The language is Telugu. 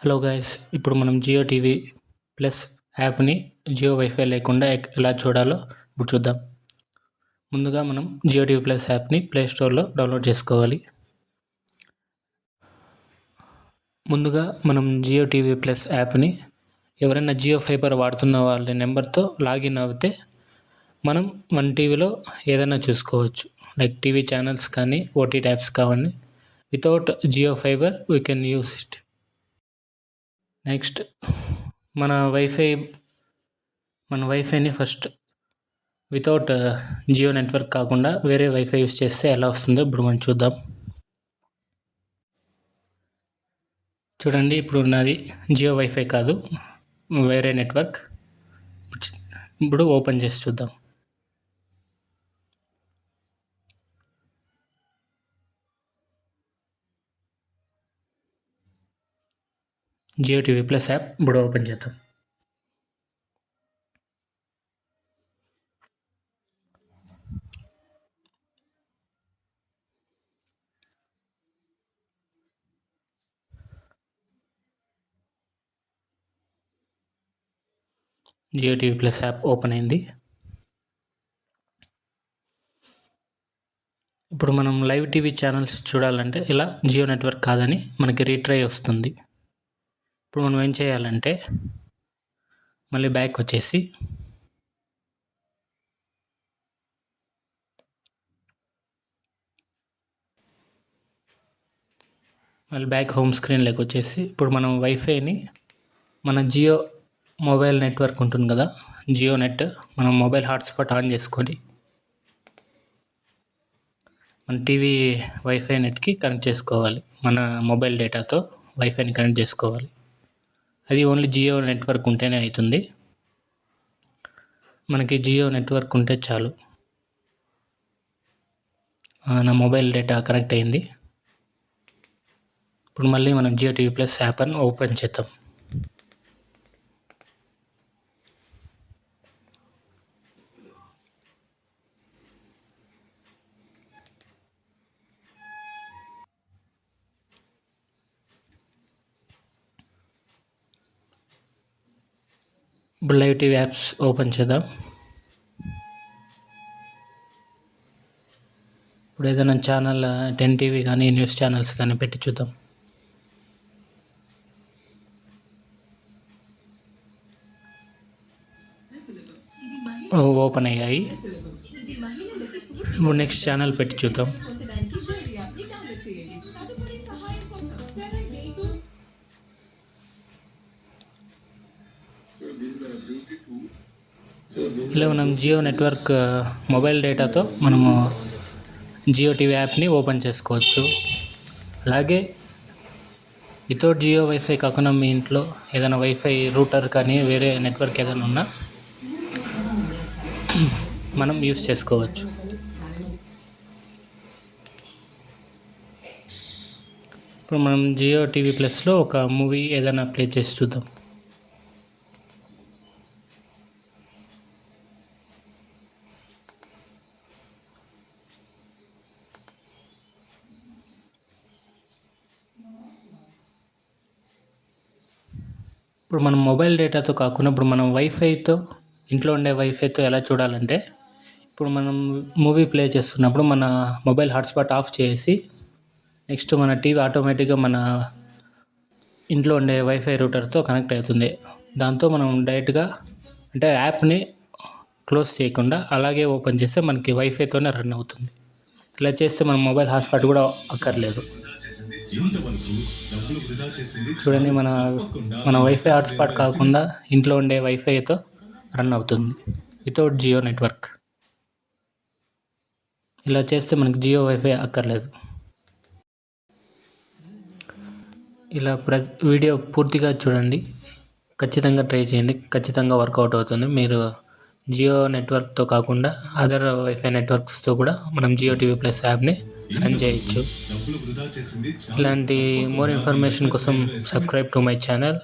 హలో గైస్, ఇప్పుడు మనం జియో టీవీ ప్లస్ యాప్ని జియో వైఫై లేకుండా ఎలా చూడాలో ఇప్పుడు చూద్దాం. ముందుగా మనం జియో టీవీ ప్లస్ యాప్ని ప్లే స్టోర్లో డౌన్లోడ్ చేసుకోవాలి. ముందుగా మనం జియో టీవీ ప్లస్ యాప్ని ఎవరైనా జియో ఫైబర్ వాడుతున్న వాళ్ళ నెంబర్తో లాగిన్ అవుతే మనం మన టీవీలో ఏదైనా చూసుకోవచ్చు. లైక్ టీవీ ఛానల్స్ కానీ ఓటీటీ యాప్స్ కానీ without Jio fiber we can use it. Next మన వైఫైని ఫస్ట్ వితౌట్ జియో నెట్వర్క్ కాకుండా వేరే వైఫై యూస్ చేస్తే ఎలా వస్తుందో ఇప్పుడు మనం చూద్దాం. చూడండి, ఇప్పుడు నాది జియో వైఫై కాదు, వేరే నెట్వర్క్. ఇప్పుడు ఓపెన్ చేసి చూద్దాం. జియో టీవీ ప్లస్ యాప్ ఇప్పుడు ఓపెన్ చేద్దాం. Jio TV plus app open అయింది. ఇప్పుడు మనం లైవ్ టీవీ ఛానల్స్ చూడాలంటే ఇలా జియో నెట్వర్క్ కాదని మనకి రీట్రై వస్తుంది. ఇప్పుడు మనం ఏం చేయాలంటే మళ్ళీ బ్యాక్ వచ్చేసి బ్యాక్ హోమ్ స్క్రీన్లోకి వచ్చేసి ఇప్పుడు మనం వైఫైని మన జియో మొబైల్ నెట్వర్క్ ఉంటుంది కదా, జియో నెట్, మనం మొబైల్ హాట్స్పాట్ ఆన్ చేసుకొని మన టీవీ వైఫై నెట్కి కనెక్ట్ చేసుకోవాలి. మన మొబైల్ డేటాతో వైఫైని కనెక్ట్ చేసుకోవాలి. అది ఓన్లీ జియో నెట్వర్క్ ఉంటేనే అవుతుంది. మనకి జియో నెట్వర్క్ ఉంటే చాలు. నా మొబైల్ డేటా కనెక్ట్ అయింది. ఇప్పుడు మళ్ళీ మనం జియో టీవీ ప్లస్ యాప్ అని ఓపెన్ చేద్దాం. ఇప్పుడు లైవ్ టీవీ యాప్స్ ఓపెన్ చేద్దాం. ఇప్పుడు ఏదైనా ఛానల్ 10 టీవీ కానీ న్యూస్ ఛానల్స్ కానీ పెట్టి చూద్దాం. ఓపెన్ అయ్యాయి. ఇప్పుడు నెక్స్ట్ ఛానల్ పెట్టి చూద్దాం. ఇలా మనం జియో నెట్వర్క్ మొబైల్ డేటాతో మనము జియో టీవీ యాప్ని ఓపెన్ చేసుకోవచ్చు. అలాగే వితౌట్ జియో వైఫై కాకుండా మీ ఇంట్లో ఏదైనా వైఫై రూటర్ కానీ వేరే నెట్వర్క్ ఏదైనా ఉన్నా మనం యూస్ చేసుకోవచ్చు. ఇప్పుడు మనం జియో టీవీ ప్లస్లో ఒక మూవీ ఏదైనా ప్లే చేసి చూద్దాం. ఇప్పుడు మనం మొబైల్ డేటాతో కాకుండా ఇప్పుడు మనం వైఫైతో, ఇంట్లో ఉండే వైఫైతో ఎలా చూడాలంటే, ఇప్పుడు మనం మూవీ ప్లే చేస్తున్నప్పుడు మన మొబైల్ హాట్స్పాట్ ఆఫ్ చేసి నెక్స్ట్ మన టీవీ ఆటోమేటిక్గా మన ఇంట్లో ఉండే వైఫై రూటర్తో కనెక్ట్ అవుతుంది. దాంతో మనం డైరెక్ట్గా అంటే యాప్ని క్లోజ్ చేయకుండా అలాగే ఓపెన్ చేస్తే మనకి వైఫైతోనే రన్ అవుతుంది. ఇలా చేస్తే మన మొబైల్ హాట్స్పాట్ కూడా అక్కర్లేదు. చూడండి, మన వైఫై హాట్స్పాట్ కాకుండా ఇంట్లో ఉండే వైఫైతో రన్ అవుతుంది వితౌట్ జియో నెట్వర్క్. ఇలా చేస్తే మనకి జియో వైఫై అక్కర్లేదు. ఇలా వీడియో పూర్తిగా చూడండి, ఖచ్చితంగా ట్రై చేయండి, ఖచ్చితంగా వర్కౌట్ అవుతుంది. మీరు జియో నెట్వర్క్తో కాకుండా అదర్ వైఫై నెట్వర్క్స్తో కూడా మనం జియో టీవీ ప్లస్ యాప్ని రన్ చేయొచ్చు. ఇలాంటి మోర్ ఇన్ఫర్మేషన్ కోసం సబ్స్క్రైబ్ టు మై ఛానల్.